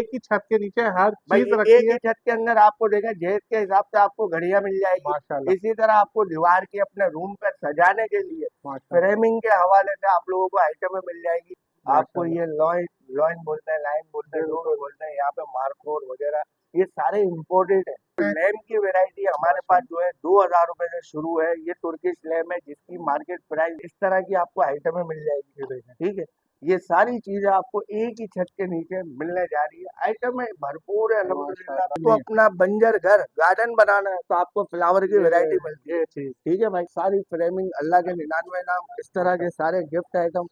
एक ही छत के नीचे हर भाई चीज एक रखी ही है। छत के अंदर आपको देखा जेब के हिसाब से आपको घड़ियां मिल जाएगी। माशाल्लाह। इसी तरह आपको दीवार की अपने रूम पे सजाने के लिए माशाल्लाह। फ्रेमिंग के हवाले से आप लोगों को आइटमें मिल जाएगी। आपको माशाल्लाह। ये लॉइन लॉइन बोलते हैं, लाइन बोलते हैं, जो भी बिल्कुल। बोलते हैं, यहाँ पे मार्कोर वगैरह ये सारे इम्पोर्टेड है। लैम्प की वैरायटी हमारे पास माशाल्लाह। जो है 2,000 रुपए से शुरू है। ये तुर्किश लैम्प है जिसकी मार्केट प्राइस इस तरह की आपको आइटमें मिल जाएगी। ये देखें। ठीक है, ये सारी चीजें आपको एक ही छत के नीचे मिलने जा रही है। आइटम भरपूर है अल्हम्दुलिल्लाह। माशाल्लाह। तो अपना बंजर घर गार्डन बनाना है तो आपको फ्लावर की वैरायटी मिलती है। ये चीज। ठीक है भाई, सारी फ्रेमिंग अल्लाह के 99 नाम, इस तरह के सारे गिफ्ट आइटम,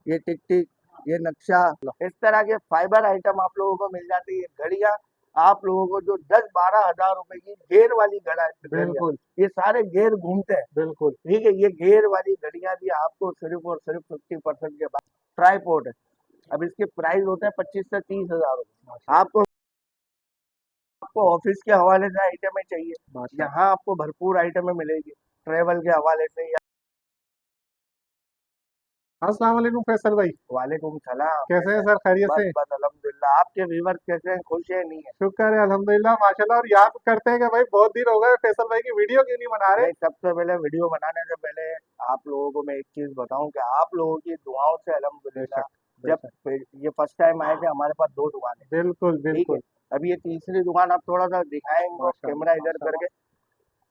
ये टिक टिक, ये नक्शा, इस तरह के फाइबर आइटम आप लोगों को मिल जाती है। घड़ियां आप लोगों को जो 10-12 हजार रुपए की घेर वाली घड़ियां, बिल्कुल। ये सारे घेर घूमते हैं। बिल्कुल। ठीक है, ये घेर वाली घड़ियां भी आपको सिर्फ और सिर्फ 50% के बाद। ट्राईपोर्ट है, अब इसके प्राइस होते हैं 25 से 30 हजार रुपए। माशाल्लाह। आपको आपको ऑफिस के हवाले से आइटमें चाहिए, माशाल्लाह। यहाँ आपको भरपूर आइटमें मिलेगी। ट्रेवल के हवाले से या अस्सलाम वालेकुम फैसल भाई। वालेकुम सलाम, कैसे हैं सर, खैरियत बस से? बस अल्हम्दुलिल्लाह। आपके व्यूवर्स कैसे हैं, खुश है नहीं है? शुक्र है अल्हम्दुलिल्लाह माशाल्लाह। और याद करते हैं कि भाई बहुत दिन हो गए, फैसल भाई की वीडियो क्यों नहीं बना रहे? नहीं, सबसे पहले वीडियो बनाने से पहले आप लोगों को मैं एक चीज बताऊं कि आप लोगों की दुआओं से बेशक। अल्हम्दुलिल्लाह बेशक। जब ये फर्स्ट टाइम आए थे हमारे पास 2 दुकानें। बिल्कुल ठीक है, बिल्कुल। अब ये तीसरी दुकान आप थोड़ा सा दिखाएंगे और माशाल्लाह। कैमरा इधर माशाल्लाह। करके,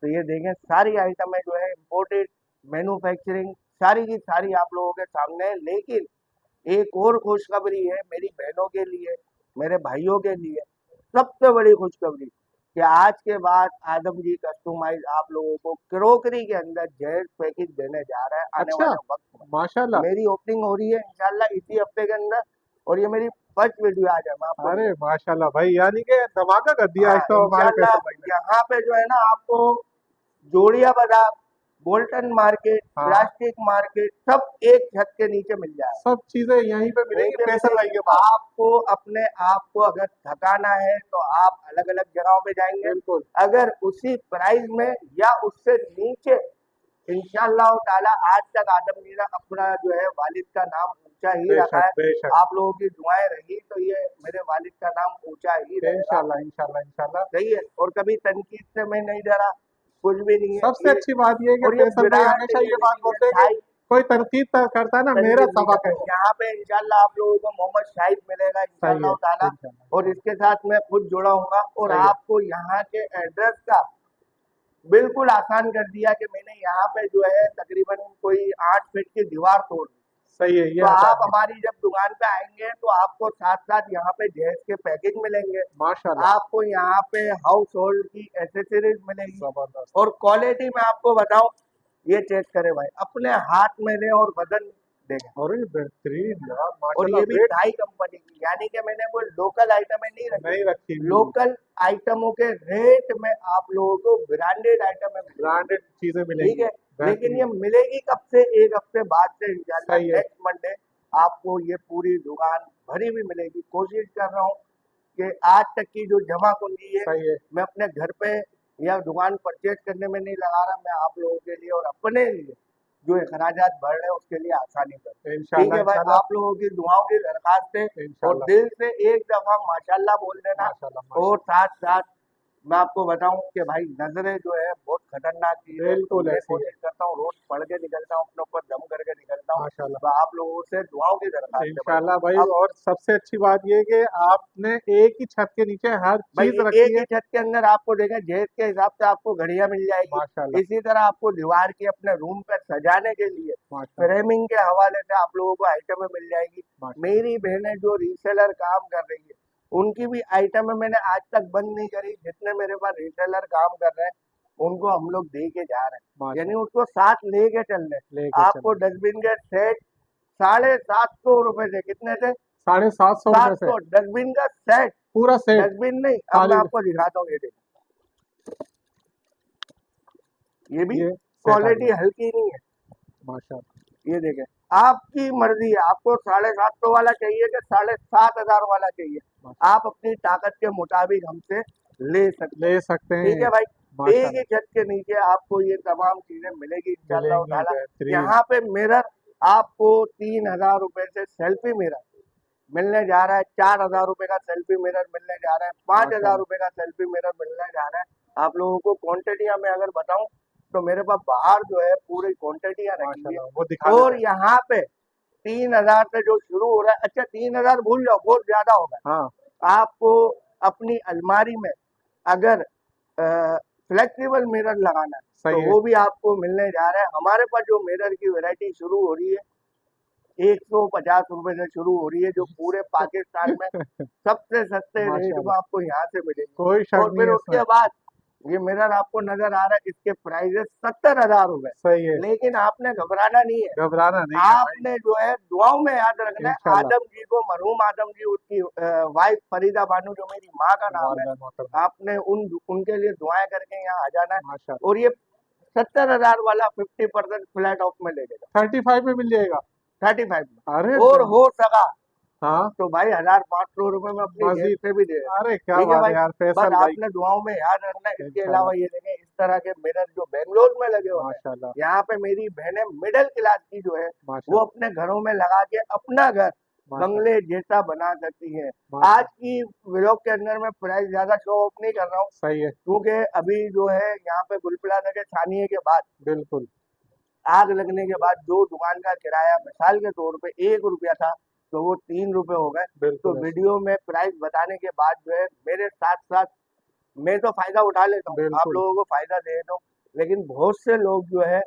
तो ये देखें सारी आइटमें जो है इम्पोर्टेड मैन्युफैक्चरिंग सारी की सारी आप लोगों के सामने है। लेकिन एक और खुशखबरी है मेरी बहनों के लिए, मेरे भाइयों के लिए। सबसे बड़ी खुशखबरी कि आज के बाद आदम जी कस्टमाइज आप लोगों को क्रोकरी के अंदर जहेज पैकेज देने जा रहा है आने अच्छा। वाले वक्त में। माशाल्लाह। मेरी ओपनिंग हो रही है इंशाल्लाह इसी हफ्ते के अंदर, और ये मेरी फर्स्ट वीडियो आज है, मैं आपको अरे दिखा। माशाल्लाह भाई, यानी कि धमाका कर दिया हाँ आज तो हमारे इंशाल्लाह, फैसल भाई ने। यहाँ पे जो है ना आपको जोड़िया बाजार, बोल्टन मार्केट, हाँ। प्लास्टिक मार्केट सब एक छत के नीचे मिल जाए। सब चीजें यहीं पे मिलेंगी नीचे फैसल भाई मिलेगी। के पास। आपको अपने आप को अगर थकाना है तो आप अलग अलग जगहों पे जाएंगे। बिल्कुल। अगर उसी प्राइस में या उससे नीचे, इंशाअल्लाह ताला आज तक आदम जी ने अपना जो है वालिद का नाम ऊंचा ही रखा बेशक है। बेशक। आप लोगों की दुआएं रही तो ये मेरे वालिद का नाम ऊंचा ही रहेगा। इंशाल्लाह इंशाल्लाह इंशाल्लाह। सही है, और कभी तनकीद से मैं नहीं डरा, कुछ भी नहीं है सबसे ये। अच्छी बात ये है कि और ये फैसल भाई ब्रांड हमेशा ये बात लेवल बोलते हैं कि है, कोई तनकीद करता है ना, मेरा तनकीद नहीं सबक है करते। वो। यहाँ पे इंशाल्लाह आप लोगों को मोहम्मद शाहिद मिलेगा सही है इंशाल्लाह ताला, इंशाल्लाह। और इसके साथ मैं खुद जुड़ा हूँ। और सही है। आपको यहाँ के एड्रेस का बिल्कुल आसान कर दिया कि मैंने यहाँ पे जो है तकरीबन कोई 8 फीट की दीवार तोड़ दी। सही है, ये तो आप आसानी है। हमारी जब दुकान पे आएंगे तो आपको साथ साथ यहाँ पे जहेज के पैकेज मिलेंगे। माशाल्लाह। आपको यहाँ पे हाउस होल्ड की एसेसरीज मिलेगी। जबरदस्त। और क्वालिटी में आपको बताऊं, ये चेक करें भाई, अपने हाथ में ले और वजन देखें। और ये बेहतरीन यार और माशाल्लाह, ये भी वेट थाई कंपनी की, यानी कि मैंने कोई लोकल आइटमें नहीं रखी। नहीं रखी हुई। लोकल आइटमों के रेट में आप लोगों को ब्रांडेड आइटमें मिलेगी। ब्रांडेड चीजें ठीक मिलेंगी। है, लेकिन ये बेहतरीन। मिलेगी कब से? एक हफ्ते बाद से इंशाल्लाह, सही है। नेक्स्ट मंडे आपको ये पूरी दुकान भरी हुई मिलेगी। कोशिश कर रहा हूँ कि आज तक की जो जमा पूंजी है सही है। मैं अपने घर पे या दुकान परचेज करने में नहीं लगा रहा, मैं आप लोगों के लिए और अपने लिए जो अखराजात बढ़ रहे हैं उसके लिए आसानी कर। ठीक इंशाल्लाह है भाई, इंशाल्लाह। आप लोगों की दुआओं की दरखास्त है, और इंशाल्लाह। दिल से एक दफा माशाल्लाह बोल देना। माशाल्लाह और माशाल्लाह। साथ साथ मैं आपको बताऊं कि भाई नजरें जो है बहुत खतरनाक चीज है, तो बिल्कुल मैं ऐसी है। कोशिश करता हूँ रोज पढ़ के निकलता हूँ, अपने ऊपर दम करके निकलता हूँ। माशाल्लाह। तो आप लोगों से दुआओं की दरखास्त है भाई। इंशाल्लाह भाई। अब और सबसे अच्छी बात ये है कि आपने एक ही छत के नीचे हर भाई चीज एक रखी ही है। छत के अंदर आपको देखा जेब के हिसाब से आपको घड़ियां मिल जाएगी। माशाल्लाह। इसी तरह आपको दीवार की अपने रूम पे सजाने के लिए माशाल्लाह। फ्रेमिंग के हवाले से आप लोगों को आइटमें मिल जाएगी। माशाल्लाह। मेरी बहनें जो रीसेलर काम कर रही है उनकी भी आइटमें मैंने आज तक बंद नहीं करी। जितने मेरे पास रीसेलर काम कर रहे हैं उनको हम लोग दे के जा रहे हैं, यानी माशाल्लाह। उसको साथ लेके चल रहे लेके हैं। आपको चलो। डस्टबिन के सेट 750 रुपए से, कितने से? 750 रुपए सात से सौ डस्टबिन का सेट। पूरा सेट। डस्टबिन नहीं, अब मैं खाली आपको दिखाता हूँ, ये देखो, ये भी ये सेट आ क्वालिटी गया। हल्की नहीं है। माशाल्लाह। ये देखें, आपकी मर्जी है, आपको 750 वाला चाहिए कि 7,500 वाला चाहिए, माशाल्लाह। आप अपनी ताकत के मुताबिक हमसे ले सकते हैं। ले सकते ठीक हैं। है भाई, एक ही माशाल्लाह। छत के नीचे आपको ये तमाम चीजें मिलेगी इंशाल्लाह मिलेंगी ताला। बेहतरीन। यहाँ पे मिरर आपको 3,000 रुपए से सेल्फी मिरर मिलने जा रहा है 4,000 रुपए का सेल्फी मिरर मिलने जा रहा है, 5,000 माशाल्लाह रुपए का सेल्फी मिरर मिलने जा रहा है। आप लोगों को क्वांटिटियां मैं अगर बताऊं तो मेरे पास बाहर जो है पूरी क्वांटिटियां रखी हुई है। माशाल्लाह, वो दिखा और देते हैं। यहाँ पे 3,000 से जो शुरू हो रहा है, अच्छा 3,000 भूल जाओ, बहुत ज्यादा होगा। हाँ आपको अपनी अलमारी में अगर फ्लेक्सिबल मिरर लगाना है तो सही है। वो भी आपको मिलने जा रहा है। हमारे पास जो मिरर की वैरायटी शुरू हो रही है 150 रुपए से शुरू हो रही है, जो पूरे पाकिस्तान में सबसे सस्ते रेट में माशाल्लाह, आपको यहाँ से मिलेगी। कोई शक और नहीं फिर है इसमें। उसके बाद ये मिरर आपको नजर आ रहा है, इसके प्राइजेस 70,000 रुपए। सही है, लेकिन आपने घबराना नहीं है, घबराना नहीं है भाई। आपने जो है दुआओं में याद रखना है इंशाल्लाह। आदम जी को, मरहूम आदम जी, उसकी वाइफ फरीदा बानू जो मेरी माँ का नाम है, वालदा मोहतरम। आपने उनके लिए दुआएं करके यहाँ आ जाना है। माशाल्लाह। और ये 70,000 वाला 50% फ्लैट ऑफ में ले लेगा, 35 में मिल जाएगा। 35 अरे में। और हो सका हाँ, तो भाई 1,500 रुपए में अपनी जेब मजीद। से भी दे देना। अरे क्या ठीक है बात भाई, है यार बस फैसल भाई। आपने दुआओं में याद रखना है। इसके इंशाल्लाह। अलावा ये देखें इस तरह के मिरर जो बेंगलोर में लगे होते हैं, माशाल्लाह यहाँ पे मेरी बहनें मिडिल क्लास की जो है वो माशाल्लाह अपने घरों में लगा के अपना घर माशाल्लाह बंगले जैसा बना सकती है। आज माशाल्लाह। की व्लॉग के अंदर मैं प्राइस ज्यादा शो ऑफ नहीं कर रहा हूँ, सही है। क्योंकि अभी जो है यहाँ पे गुल प्लाजा के छानिए के बाद, बिल्कुल आग लगने के बाद जो दुकान का किराया मिसाल के तौर पे 1 रुपया था, तो वो 3 रुपए हो गए। तो बिल्कुल ऐसे। वीडियो में प्राइस बताने के बाद जो है मेरे साथ साथ मैं तो फायदा उठा लेता हूँ, आप बिल्कुल लोगों को फायदा दे देता हूँ, लेकिन बहुत से लोग जो है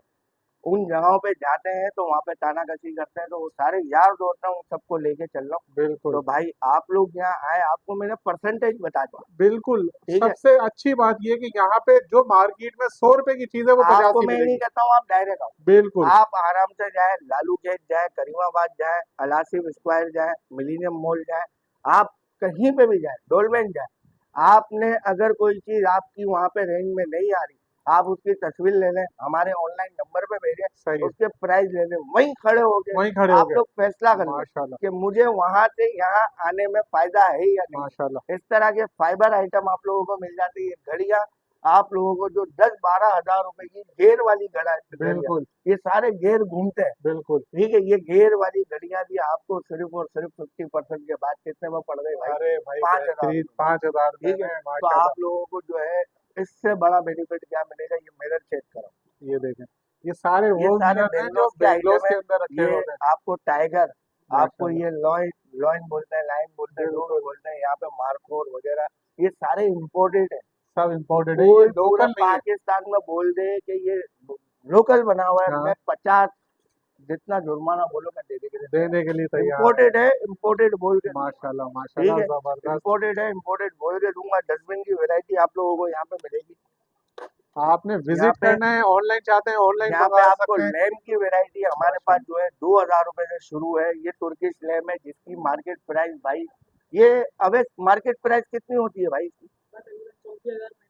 उन जगहों पे जाते हैं तो वहाँ पे तानाकशी करते हैं। तो वो सारे यार दोस्त हैं, उन सबको लेके चल रहा हूँ। बिल्कुल तो भाई आप लोग यहाँ आए, आपको मैंने परसेंटेज बता दिया, बिल्कुल। ठीक है। सबसे अच्छी बात ये कि यहाँ पे जो मार्केट में 100 रुपए की चीज है वो 50 आपको की मैं नहीं मिलेगी। कहता हूँ आप डायरेक्ट आओ, बिल्कुल आप आराम से जाए, लालू गेट जाए, करीमाबाद जाए, अलासिफ स्क्वायर जाए, मिलीनियम मॉल जाए, आप कहीं पे भी जाए, डोलमेन जाए, आपने अगर कोई चीज आपकी वहां पे रेंज में नहीं आ रही, आप उसकी तस्वीर ले लें, हमारे ऑनलाइन नंबर पे भेजें, सही है। उसके प्राइस ले लें, वहीं खड़े हो गए वहीं खड़े हो आप गए। लोग फैसला कर लो माशाल्लाह कि मुझे वहां से यहाँ आने में फायदा है या नहीं। माशाल्लाह। इस तरह के फाइबर आइटम आप लोगों को मिल जाती है। घड़ियां आप लोगों को जो 10-12 हजार रुपए की घेर वाली घड़ियां, बिल्कुल ये सारे घेर घूमते हैं, बिल्कुल। ठीक है। ये घेर वाली घड़ियां भी आपको सिर्फ और सिर्फ 50% के बाद कितने में पड़ गई भाई? अरे भाई 5,000 बेहतरीन, रुपए, 5,000 रुपए ठीक है। में तो आप माशाल्लाह। लोगों को जो है इससे बड़ा बेनिफिट क्या मिलेगा, ये मिरर चेक करो। ये देखें, ये सारे ये वो सारे मिरर हैं जो बेंगलोर के बेंगलोर आइटम है। के अंदर रखे ये हुए हैं। आपको टाइगर, आपको माशाल्लाह। ये लॉइन लॉइन बोलते हैं, लाइन बोलते हैं, जो भी बिल्कुल बोलते हैं, यहाँ पे मार्कोर वगैरह, ये सारे इम्पोर्टेड है। सब इम्पोर्टेड है, ये कोई पूरा लोकल नहीं है। पाकिस्तान में बोल दे कि ये लोकल बना हुआ है, हाँ, मैं 50 जितना जुर्माना बोलो मैं दे देने के लिए तैयार देने के लिए हूँ। तैयार इम्पोर्टेड है, इम्पोर्टेड बोल के दूंगा, माशाल्लाह ठीक माशाल्लाह, है। जबरदस्त। इम्पोर्टेड है, इम्पोर्टेड बोल के दूंगा। डस्टबिन की वैरायटी आप लोगों को यहाँ पे मिलेगी। आपने यहाँ विजिट पे करना है, ऑनलाइन चाहते हैं ऑनलाइन यहाँ पे मंगा आपको सकते हैं। लैम्प की वैरायटी हमारे पास माशाल्लाह। जो है 2,000 रुपए से शुरू है। ये तुर्किश लैम्प है जिसकी मार्केट प्राइस भाई, ये अबे मार्केट प्राइस कितनी होती है भाई इसकी?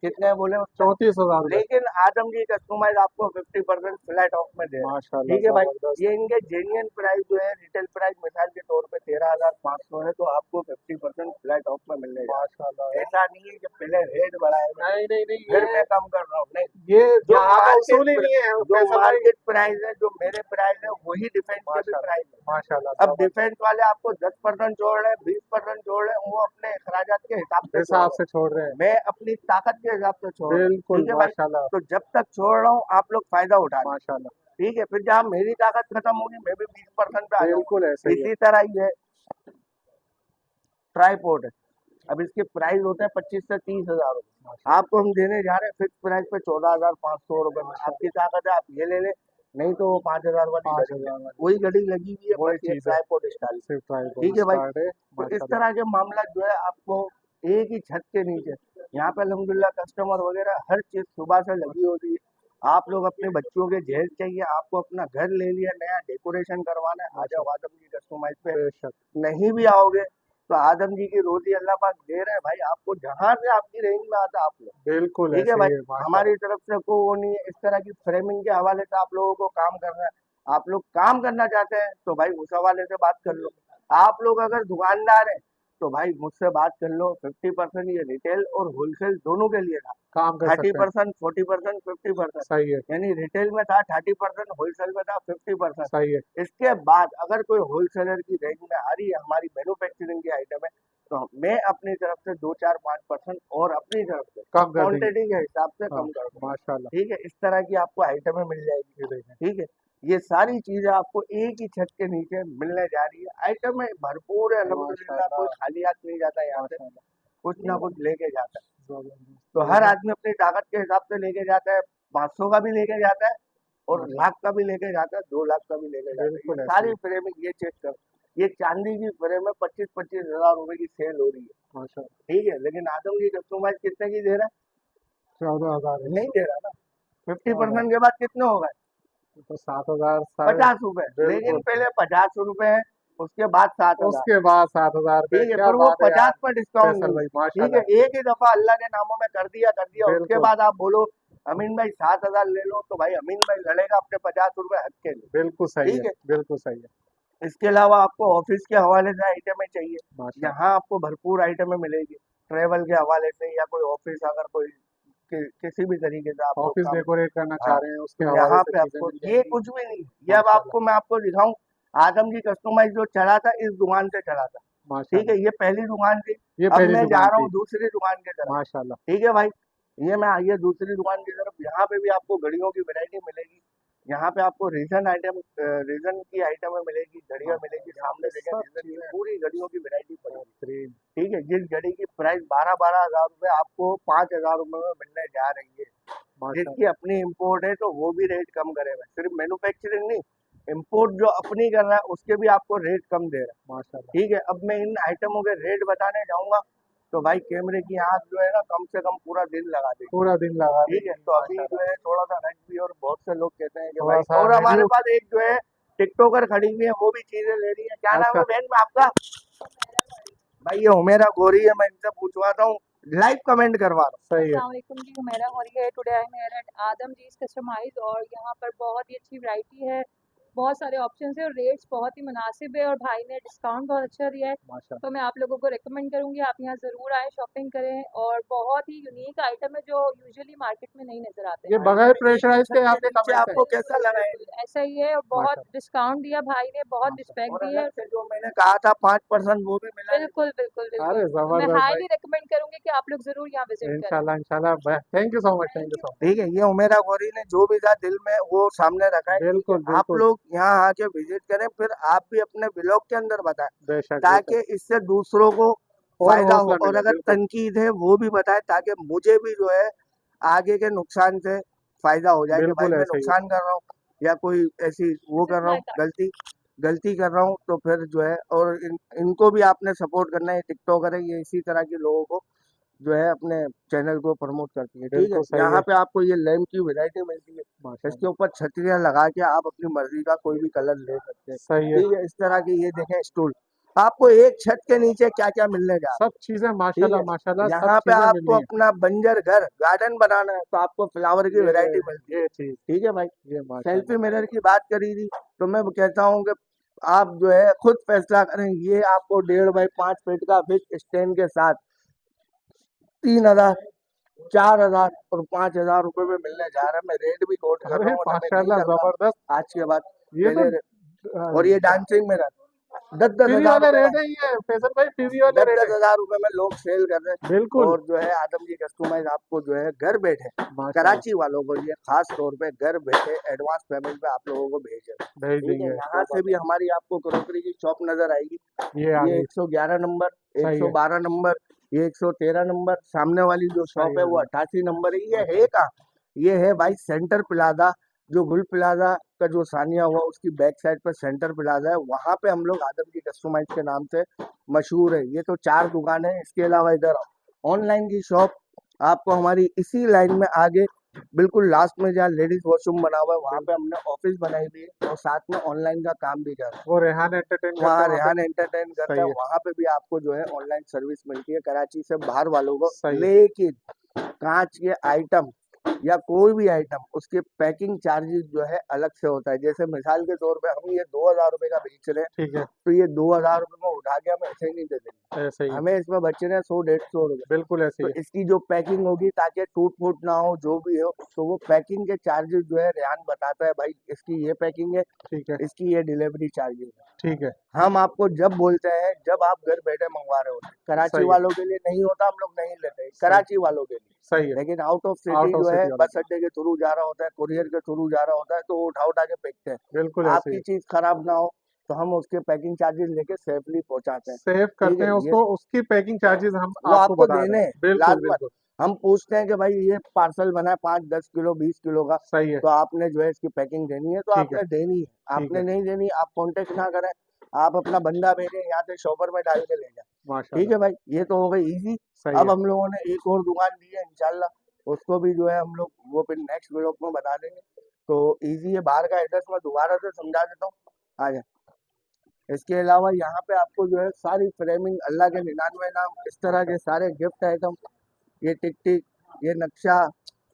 कितने बोले उसका? 34,000 रुपए। लेकिन आदम जी कस्टमाइज आपको 50% फ्लैट ऑफ में दे रहे हैं, माशाल्लाह ठीक है भाई। जबरदस्त। ये इनके जेन्युइन प्राइस जो है, रिटेल प्राइस मिसाल के तौर पे 13,500 है, तो आपको 50% फ्लैट ऑफ में मिलने जा रहा माशाल्लाह है। ऐसा नहीं है कि पहले रेट बढ़ाएगा नहीं नहीं नहीं, फिर ये मैं कम कर रहा हूँ, नहीं। ये जो यहाँ का मार्केट उसूल ही नहीं है जो फैसल भाई। मार्केट प्राइस है, जो मेरे प्राइस है, वही डिफेंस के भी माशाल्लाह प्राइस है। माशाल्लाह अब जबरदस्त। डिफेंस वाले आपको 10% छोड़ रहे हैं, 20% छोड़ रहे हैं, वो अपने अखराजात के हिसाब से छोड़ हिसाब रहे से छोड़ रहे हैं। हैं, मैं अपनी ताकत के हिसाब से छोड़ रहा हूँ, बिल्कुल ठीक है भाई। माशाल्लाह तो जब तक छोड़ रहा हूँ आप लोग फायदा उठा लें, माशाल्लाह। ठीक है। फिर जहाँ मेरी ताकत खत्म होगी मैं भी 20% पे आ जाऊंगा। बिल्कुल ऐसे ही है। इसी तरह ये ट्राईपोर्ट है, अब इसके प्राइस होते हैं 25 से 30,000 रुपए, माशाल्लाह आपको हम देने जा रहे हैं फिक्स प्राइस पे 14,500 रुपए में। आपकी ताकत है आप ये ले लें, नहीं तो वो 5,000 वाली घड़ी है, 5,000 वाली वही घड़ी लगी हुई है, वही बस ये चीज है। ट्राईपोर्ट स्टाइल, सिर्फ ट्राईपोड ठीक है भाई। स्टार्ट है तो इस माशाल्लाह। तरह के मामला जो है आपको एक ही छत के नीचे यहाँ पे अल्हम्दुलिल्लाह कस्टमर वगैरह हर चीज सुबह से लगी होती है। आप लोग अपने बच्चों के जहेज चाहिए, आपको अपना घर ले लिया, नया डेकोरेशन करवाना है, आ जाओ आदम जी कस्टमाइज पे। बेशक नहीं भी आओगे तो आदम जी की रोटी अल्लाह पाक दे रहे हैं भाई, आपको जहां से आपकी रेंज में आता है आप लोग, बिल्कुल ठीक है ऐसे भाई। ही है माशाल्लाह। हमारी तरफ से कोई वो नहीं है, इस तरह की फ्रेमिंग के हवाले से आप लोगों को काम करना है। आप लोग काम करना चाहते हैं तो भाई उस हवाले से बात कर लो। आप लोग अगर दुकानदार हैं तो भाई मुझसे बात कर लो। 50% ये रिटेल और होलसेल दोनों के लिए था। काम कर सकते हैं। 30%, 40%, 50%, सही है, यानी रिटेल में था 30%, होलसेल में था 50%। सही है। इसके बाद अगर कोई होलसेलर की रेंज में आ रही है हमारी मैन्युफैक्चरिंग की आइटम है, तो मैं अपनी तरफ से 2-4-5% और अपनी तरफ से कम कर देंगे। क्वांटिटी के हिसाब से हाँ, कम कर दूंगा। माशाल्लाह। ठीक है, इस तरह की आपको आइटमें मिल जाएगी। ये देखें, ठीक है, ये सारी चीजें आपको एक ही छत के नीचे मिलने जा रही है। आइटमें भरपूर है अल्हम्दुलिल्लाह, कोई माशाल्लाह, खाली हाथ नहीं जाता यहाँ से, माशाल्लाह। कुछ ना कुछ लेके जाता है। जबरदस्त। तो ये हर देखें, आदमी अपनी ताकत के हिसाब से लेके जाता है। 500 का भी लेके जाता है और माशाल्लाह। लाख का भी लेके जाता है, 2 लाख का भी लेके जाता है। बिल्कुल ये ऐसे सारी ही, फ्रेमिंग, ये चेक कर, ये चांदी की फ्रेम है, 25-25 हजार रुपए की सेल हो रही है। माशाल्लाह। ठीक है, लेकिन आदम की कस्टमाइज कितने की दे रहा 14,000 है? है। नहीं दे रहा ना। क्या बात 50% के बाद कितने हो गए? है, तो 7,000 साढ़े। 50 रुपए। लेकिन बिल्कुल। पहले 50 रुपए है, उसके बाद 7 हजार। उसके बाद 7,000 रुपए, ठीक है, क्या फिर वो बात है यार 50 में डिस्काउंट फैसल नहीं भाई, है। ठीक है, माशाल्लाह। एक ही दफा अल्लाह के नामों में कर दिया, उसके बिल्कुल, बाद आप बोलो अमीन भाई 7 हजार ले लो, तो भाई अमीन भाई लड़ेगा अपने 50 रुपए हक के लिए। बिल्कुल सही है, ठीक है, बिल्कुल सही है। इसके अलावा आपको ऑफिस के हवाले से आइटमें चाहिए, माशाल्लाह। यहाँ आपको भरपूर आइटमें मिलेगी। ट्रेवल के हवाले से या कोई ऑफिस अगर कोई किसी भी तरीके से आप लोग ऑफिस काम। डेकोरेट करना चाह हाँ, रहे हैं, उसके तो हवाले यहाँ से पे चीजें आपको मिल ये जाएंगी। कुछ भी नहीं, ये अब माशाल्लाह, आपको मैं आपको दिखाऊं। आदम की कस्टमाइज जो चला था इस दुकान से चला था। ठीक माशाल्लाह। है, ये पहली दुकान थी। ये अब पहली मैं जा दुकान रहा थी। हूँ दूसरी दुकान की तरफ। माशाल्लाह। ठीक है भाई, ये दूसरी दुकान की तरफ, यहाँ पे भी आपको घड़ियों की वैरायटी मिलेगी। यहाँ पे आपको रीजन की आइटमें मिलेगी, घड़ियां मिलेगी। माशाल्लाह, यहाँ सामने पे देखें, सब रीजन की चीजें पूरी घड़ियों की वैरायटी पड़ी है। बेहतरीन। ठीक है, जिस घड़ी की प्राइस 12-12 हजार रुपए आपको 5 हजार रुपए में मिलने जा रही है। जिसकी माशाल्लाह, अपनी इंपोर्ट है तो वो भी रेट कम करेगा। सिर्फ मैन्युफैक्चरिंग नहीं, इंपोर्ट जो अपनी कर रहा है उसके भी आपको रेट कम दे रहा माशाल्लाह। है। ठीक है, अब मैं इन आइटमों के रेट बताने जाऊंगा तो भाई कैमरे की आंख जो है ना कम से कम पूरा दिन लगा देगी। पूरा दिन लगा ठीक है, देंगे, तो अभी जो माशाल्लाह। है थोड़ा सा रश भी, और बहुत से लोग कहते हैं कि थोड़ा भाई, सा और हमारे वीडियो। पास एक जो है टिकटॉकर खड़ी हुई है, वो भी चीजें ले रही है। क्या नाम अच्छा, है बहन में आपका? भाई ये हुमेरा गोरी है, मैं इनसे पूछवाता हूँ, लाइव कमेंट करवा रहा सही है। अस्सलाम वालेकुम जी, हुमैरा हो रही है। Today I am here at Adam जी's कस्टमाइज, और यहाँ पर बहुत ही अच्छी वैरायटी है, बहुत सारे ऑप्शंस है और रेट्स बहुत ही मुनासिब है, और भाई ने डिस्काउंट बहुत अच्छा दिया है। माशाल्लाह। तो मैं आप लोगों को रिकमेंड करूंगी आप यहाँ ज़रूर आए, शॉपिंग करें, और बहुत ही यूनिक आइटम है जो यूजुअली मार्केट में नहीं नज़र आते ये हैं। बगैर हूँ। एक प्रेशराइज छत के के आपके नीचे कमेंट्स हैं। आपको कैसा बिल्कुल लगा है? बिल्कुल ऐसा ही है, और बहुत माशाल्लाह, डिस्काउंट दिया भाई ने, बहुत माशाल्लाह। रिस्पेक्ट और दी है। अलग से जो मैंने कहा था 5% वो भी मिला है। बिल्कुल बिल्कुल बिल्कुल, अरे तो मैं जबरदस्त भाई। हाईली रिकमेंड करूंगी कि आप लोग ज़रूर यहाँ विजिट करें। इंशाल्लाह, इंशाल्लाह। Thank you so much, thank thank you you. So much. ठीक है, ये उमेरा गौरी ने जो भी था दिल में वो सामने रखा है। ठीक है, बिल्कुल, आप बिल्कुल। लोग यहाँ आके विजिट करें, फिर आप भी अपने ब्लॉग के अंदर बताएं, बेशक, बेशक। ताकि इससे दूसरों को और फायदा हो। हौसला और मिले, अगर बिल्कुल। तनकीद है वो भी बताएं, ताकि मुझे भी जो है आगे के नुकसान से फायदा हो जाए, कि भाई बिल्कुल मैं ऐसे ही है। नुकसान कर रहा हूँ या कोई ऐसी वो कर Just रहा हूँ, like that. गलती कर रहा हूँ, तो फिर जो है, और इनको भी आपने सपोर्ट करना है। टिकटॉकर है ये, इसी तरह के लोगों को जो है अपने चैनल को प्रमोट करती है। ठीक है, बिल्कुल सही यहाँ है। पे आपको ये लैम्प की वैरायटी मिलती है। इसके माशाल्लाह। ऊपर छतरियां लगा के आप अपनी मर्जी का कोई भी कलर ले सकते हैं। सही है। ठीक है, इस तरह की ये देखें स्टूल, आपको एक छत के नीचे क्या क्या मिलने जा रहा सब चीजें है। ठीक माशाल्लाह, है, माशाल्लाह, सब यहाँ पे चीजें मिल आपको रही हैं। अपना बंजर घर गार्डन बनाना है तो आपको फ्लावर की वैरायटी मिलती है। ये चीज, ठीक है भाई, ये सेल्फी माशाल्लाह। मिरर की बात करी थी, तो मैं कहता हूँ कि आप जो है खुद फैसला करें। ये आपको 1.5 बाई 5 फीट का फिक्स स्टैंड के साथ 3 हजार, 4 हजार और 5 हजार रुपए में मिलने जा रहा है। मैं रेट भी कोट कर अरे रहा हूँ, वरना मैं नहीं माशाल्लाह, करता जबरदस्त। आज के बाद। ये तो पहले, और ये डांसिंग मिरर 10-10 टीवी हजार वाले रुपए रेट है, ये फैसल भाई टीवी वाले दस रेट दस है। हजार रुपए में लोग सेल कर रहे हैं। बिल्कुल। और जो है आदम की कस्टमाइज आपको जो है घर बैठे, माशाल्लाह, कराची वालों को ये खास तौर पे घर बैठे एडवांस पेमेंट पे आप लोगों को भेजे। भेज ठीक है, देंगे। यहाँ से भी हमारी आपको क्रॉकरी की शॉप नजर आएगी। ये आ ये गई। 111 नंबर, सही है, 112 नंबर, ये 113 नंबर। सामने वाली जो सही शॉप है है वो भाई। 88 नंबर है। ये है माशाल्लाह। कहाँ? ये है भाई सेंटर प्लाजा, जो गुल प्लाजा का जो सानिया हुआ उसकी बैक साइड पर सेंटर प्लाजा है। वहां पे हम लोग आदम की कस्टमाइज के नाम से मशहूर है। ये तो 4 दुकान है, इसके अलावा इधर ऑनलाइन की शॉप आपको हमारी इसी लाइन में आगे बिल्कुल लास्ट में जहाँ लेडीज वॉशरूम बना हुआ है वहाँ पे हमने ऑफिस बनाई हुई है, और साथ में ऑनलाइन का काम भी कर रहे हैं। वो रेहान एंटरटेन करते वहाँ हैं वहाँ रेहान पे। एंटरटेन करता सही है, है, वहाँ पे भी आपको जो है ऑनलाइन सर्विस मिलती है कराची से बाहर वालों को। सही है। लेकिन कांच के आइटम या कोई भी आइटम, उसके पैकिंग चार्जेस जो है अलग से होता है। जैसे मिसाल के तौर पे हम ये 2000 रुपए का बेच रहे हैं, ठीक है, तो ये 2000 रुपए में उठा के हम ऐसे ही नहीं दे देंगे, ऐसे ही है, हमें इसमें बच रहे हैं 100-150 रुपए। बिल्कुल ऐसे तो ही है। इसकी जो पैकिंग होगी, ताकि टूट फूट ना हो, जो भी हो, तो वो पैकिंग के चार्जेस जो है रेहान बताता है, भाई इसकी ये पैकिंग है, ठीक है, इसकी ये डिलीवरी चार्जेस है। ठीक है, हम आपको जब बोलते हैं, जब आप घर बैठे मंगवा रहे होते हैं। कराची सही है, वालों के लिए नहीं होता, हम लोग नहीं लेते, सही, कराची वालों के लिए। सही है, लेकिन out of city out of जो है सिटी वालों बस के अड्डे के थ्रू जा रहा होता है, कुरियर के थ्रू जा रहा होता है, तो वो उठा उठा के फेंकते हैं। लिए, बिल्कुल ऐसे ही आपकी है। चीज खराब ना हो, तो हम उसके पैकिंग चार्जेस लेके सेफली पहुंचाते हैं। सेव ठीक करते है, हैं ये उसको, उसकी पैकिंग चार्जेस हम वो आपको आपको बता रहे देने हैं, हैं, बिल्कुल, लाजमत। बिल्कुल, हम पूछते हैं कि भाई ये पार्सल बना है 5-10 किलो 20 किलो का, सही है, तो आपने जो है इसकी पैकिंग देनी है, तो ठीक है, आपने देनी है। ठीक है, आपने नहीं देनी, आप कांटेक्ट ना करें, आप अपना बंदा भेजें, यहाँ से शॉपर में डाल के ले जाए। ठीक माशाल्लाह, है भाई, ये तो हो गई इजी। सही अब है, हम लोगों ने एक और दुकान दी है, इंशाल्लाह उसको भी जो है हम लोग वो फिर नेक्स्ट व्लॉग में बता देंगे। तो इजी है, बाहर का एड्रेस मैं दोबारा से समझा देता हूँ। आ जाए। इसके अलावा यहाँ पे आपको जो है सारी फ्रेमिंग, अल्लाह के 99 नाम, इस तरह के सारे गिफ्ट आइटम, ये टिक टिक, ये नक्शा, इस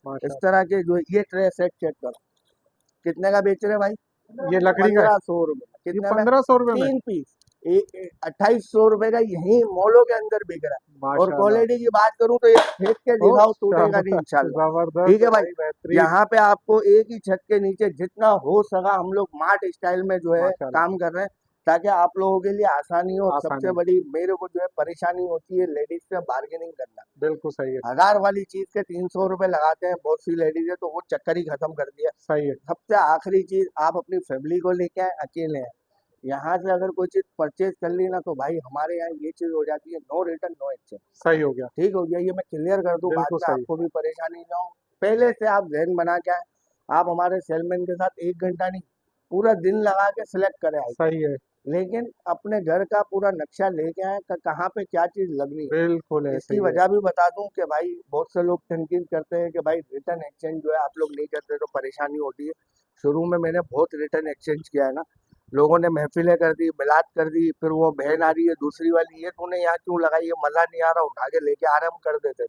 माशाल्लाह। तरह के जो ये ट्रे सेट चेक करो, कितने का बेच रहे हैं भाई? ये लकड़ी का है, 1500 रुपए ये कितने में? 1500 रुपए में, 3 पीस 2800 रुपए का यही मॉलों के अंदर बिक रहा है। और माशाल्लाह, क्वालिटी की बात करूं तो ये फेंक के ओ दिखाओ, टूटेगा नहीं शाबाश, इंशाल्लाह। जबरदस्त ठीक है भाई, भाई, बेहतरीन, यहाँ पे आपको एक ही छत के नीचे जितना हो सका हम लोग मार्ट स्टाइल में जो है माशाल्लाह, काम कर रहे हैं, ताकि आप लोगों के लिए आसानी हो। सबसे आसानी, बड़ी मेरे को जो है परेशानी होती है लेडीज से बार्गेनिंग करना। बिल्कुल सही है, 1000 वाली चीज के 300 रुपए लगाते हैं बहुत सी लेडीज है, तो वो चक्कर ही खत्म कर दिया। सही है, सबसे आखिरी चीज, आप अपनी फैमिली को लेके आए, अकेले हैं, यहाँ से अगर कोई चीज परचेज कर ली ना, तो भाई हमारे यहाँ ये चीज हो जाती है, नो रिटर्न नो एक्सचेंज। सही हो गया, ठीक हो गया, ये मैं क्लियर कर दूं, बाद बिल्कुल में सही, आपको भी परेशानी ना हो। पहले से आप जहन बना के आए, आप हमारे सेलमैन के साथ 1 घंटा नहीं, पूरा दिन लगा के सिलेक्ट करें आइटम। सही है, लेकिन अपने घर का पूरा नक्शा लेके आए, कहाँ पे क्या चीज लगनी है। बिल्कुल ऐसे इसकी ही है, वजह भी बता दूं कि भाई बहुत से लोग तनकीद करते हैं कि भाई रिटर्न एक्सचेंज जो है आप लोग नहीं करते तो परेशानी होती है। शुरू में मैंने बहुत रिटर्न एक्सचेंज किया है ना, लोगों ने महफिलें कर दी, मिलाद कर दी, फिर वो बहन आ रही है दूसरी वाली, ये तूने यहाँ क्यों लगाई, ये मजा नहीं आ रहा, उठा के लेके आ रहे, हम कर देते थे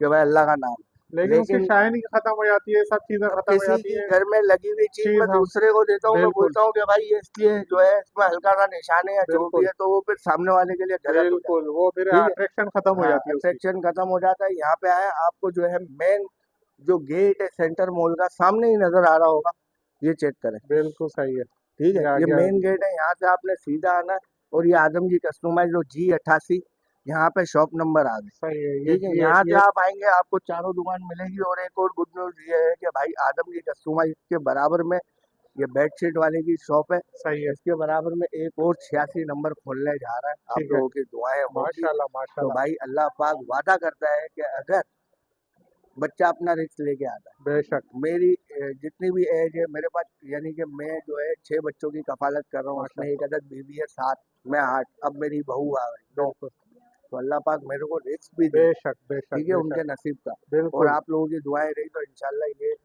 कि भाई अल्लाह का नाम। लेकिन उसकी लेकिन शाइनिंग खत्म हो जाती है, सब चीजें अब खत्म हो किसी जाती की है, घर में लगी हुई चीज चीज मैं हम, दूसरे को देता हूँ, मैं बिल्कुल, बोलता हूँ कि भाई ये इसलिए जो है इसमें हल्का सा निशान है या जो भी बिल्कुल, है, तो वो फिर सामने वाले के लिए गलत हो जाता बिल्कुल, वो फिर है। ठीक है, अट्रैक्शन खत्म हो हाँ, जाती है उसकी, अट्रैक्शन खत्म हो जाता है। यहाँ पे आए, आपको जो है मेन जो गेट है सेंटर मॉल का सामने ही नजर आ रहा होगा, ये चेक करें। बिल्कुल सही है, ठीक है, ये आ ये गया, मेन गेट है, यहाँ से आपने सीधा आना है। और ये आदमजी कस्टमाइज जो G88, यहाँ पे शॉप नंबर आ गए। सही है, ठीक है, यहाँ से आप आएंगे, आपको चारों दुकान मिलेगी। और एक और गुड न्यूज ये है कि भाई आदमजी कस्टमाइज के बराबर में ये बेडशीट वाले की शॉप है, सही है, इसके बराबर में एक और 86 नंबर खोलने जा रहा है। आप ठीक है, लोगों की दुआएं होगी माशाल्लाह, तो माशाल्लाह, भाई अल्लाह पाक वादा करता है कि अगर बच्चा अपना रिस्क लेके आता है, बेशक, मेरी जितनी भी एज है मेरे पास, यानी कि मैं जो है 6 बच्चों की कफालत कर रहा हूँ, उसमें एक माशाल्लाह, अदद बीवी है 7, मैं 8, अब मेरी बहू आ गई 9। बिल्कुल, तो अल्लाह पाक मेरे को रिस्क भी दे, बेशक, बेशक, ठीक है, बेशक, उनके नसीब का। और बिल्कुल। आप लोगों की दुआएं रही तो इंशाल्लाह ये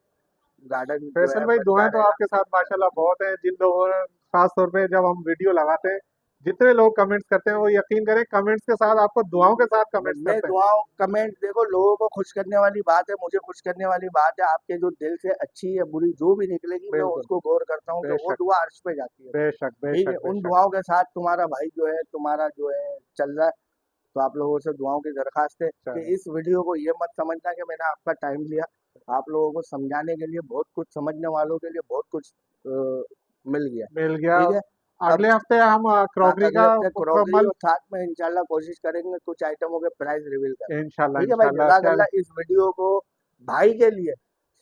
गार्डन जो फैसल है भाई, बनता दुआएं तो रहेगा। आपके साथ माशाल्लाह बहुत हैं। जिन लोगों ने खास तौर पे जब हम वीडियो लगाते हैं, जितने लोग कमेंट्स करते हैं, वो यकीन करें कमेंट्स के साथ आपको दुआओं के साथ कमेंट्स मैं करते हैं, दुआओं कमेंट देखो, लोगों को खुश करने वाली बात है, मुझे खुश करने वाली बात है। आपके जो दिल से अच्छी या बुरी जो भी निकलेगी, मैं बिल्कुल, उसको गौर करता हूँ कि वो बेशक, दुआ अर्श पे जाती है। बेशक, ठीक है, बेशक, उन बेशक, दुआओं के साथ तुम्हारा भाई जो है, तुम्हारा जो है चल रहा है। तो आप लोगों से दुआओं की दरखास्त है कि चलो, इस वीडियो को ये मत समझना कि मैंने आपका टाइम लिया। आप लोगों को समझाने के लिए बहुत कुछ, समझने वालों के लिए बहुत कुछ मिल गया। मिल गया। ठीक है, अब अगले हफ्ते हम क्रॉकरी अगले का हफ्ते क्रॉकरी, मुकम्मल, और साथ में इंशाल्लाह कोशिश करेंगे कुछ आइटमों के प्राइस रिवील करें। इंशाल्लाह, ठीक है भाई, इंशाल्लाह, चलो, जज़ाकल्लाह। इस वीडियो को भाई के लिए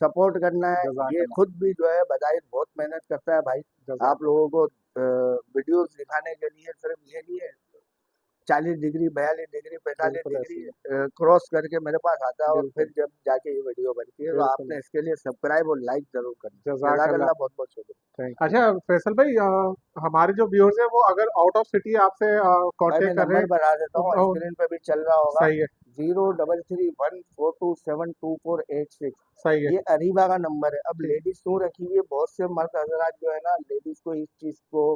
सपोर्ट करना है। ये जज़ाकल्लाह, खुद भी जो है बजाय बहुत मेहनत करता है भाई, आप जज़ाकल्लाह, लोगों को वीडियोस दिखाने के लिए। सिर्फ ये नहीं है 40 डिग्री 42 डिग्री 45 बिल्कुल डिग्री ऐसे ही, क्रॉस करके मेरे पास आता है, और बिल्कुल, फिर जब जाके ये वीडियो बनती है, तो बिल्कुल, आपने इसके लिए सब्सक्राइब और लाइक जरूर करना। जज़ाकल्लाह, जज़ाकल्लाह, बहुत बहुत शुक्रिया। थैंक अच्छा फैसल भाई, हमारे जो व्यूअर्स हैं वो अगर आउट ऑफ सिटी आपसे भाई मैं कांटेक्ट कर रहे नंबर हैं, बता देता हूँ, तो स्क्रीन पे भी चल रहा होगा। सही है, 0331427248 सही है, ये अरीबा का नंबर है। अब ठीक, लेडीज क्यों रखी हुई है, बहुत से मर्द हजरात जो है ना, लेडीज को इस चीज को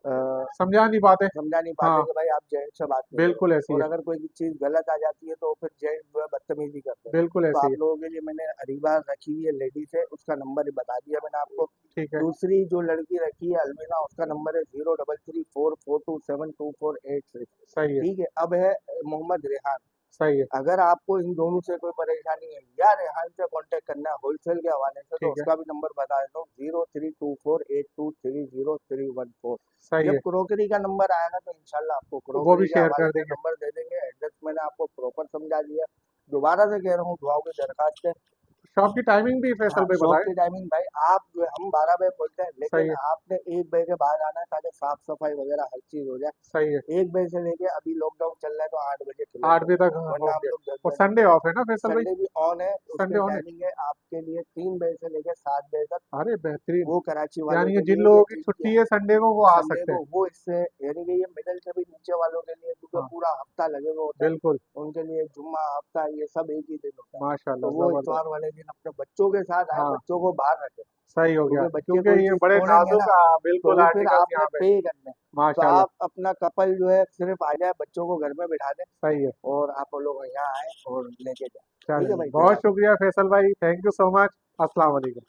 समझा नहीं पाते। समझा नहीं पाते हाँ कि भाई आप जेंट्स से बात नहीं करो, बिल्कुल ऐसी और है, अगर कोई चीज गलत आ जाती है तो फिर जेंट्स जो है बदतमीजी करते हैं। बिल्कुल तो ऐसी आप है। लोगों के लिए मैंने अरीबा रखी हुई है, लेडीज है, उसका नंबर बता दिया मैंने आपको। ठीक है, दूसरी जो लड़की रखी है अलमीना, उसका नंबर है 0334427486। सही है, ठीक है। अब है मोहम्मद रेहान। सही है, अगर आपको इन दोनों से कोई परेशानी है या रेहान से कांटेक्ट करना है होलसेल के हवाले से, तो ठीक है, उसका भी नंबर बता देता हूँ, 032482300314। सही जब है। क्रोकरी का नंबर आएगा तो इंशाल्लाह आपको तो वो भी क्रोकरी के शेयर हवाले कर से देंगे। नंबर दे देंगे। एड्रेस मैंने आपको प्रॉपर समझा दिया। दोबारा से कह रहा हूँ, दुआओं की दरखास्त है। शॉप की टाइमिंग भी हाँ, फैसल भाई शॉप बताए। की टाइमिंग भाई, आप जो है हम 12 बजे खोलते हैं, सही लेकिन है, आपने 1 बजे के बाद आना है ताकि साफ सफाई वगैरह हर चीज हो जाए। सही है। 1 बजे से लेके अभी लॉकडाउन चल रहा है तो 8 बजे 8 खुलेंगे, बजे तक हो वरना हम गया। लोग 10 और बजे संडे खोलेंगे। ऑफ है ना फैसल भाई? संडे भी ऑन है। संडे उसकी ऑन है। टाइमिंग है आपके लिए 3 बजे से लेकर 7 बजे तक। अरे बेहतरीन। वो कराची वालों यानी कि के जिन लिए ये लोगों की चीज छुट्टी है संडे को वो आ संडे सकते को हैं। वो इससे, यानी कि ये मिडिल से भी नीचे वालों के लिए, क्योंकि हाँ पूरा हफ्ता लगे हुए होता है, बिल्कुल, उनके लिए जुम्मा हफ्ता ये सब एक ही दिन होता है। तो माशाल्लाह वो जबरदस्त। इतवार वाले दिन अपने बच्चों के साथ आए, हाँ बच्चों को बाहर रखें, सही हो गया, क्योंकि बच्चे क्योंकि कोई ये चीज बड़े तोड़ेंगे नाजुक ना बिल्कुल तो वो फिर आर्टिकल्स आपने यहाँ पे। पे करने। तो माशाल्लाह आप अपना कपल जो है सिर्फ आ जाए, बच्चों को घर में बिठा दें सही है। और आप लोग यहाँ आए और लेके जाए। ठीक चलिए है भाई, फिर बहुत आप शुक्रिया फैसल भाई, थैंक यू सो मच। अस्सलाम वालेकुम।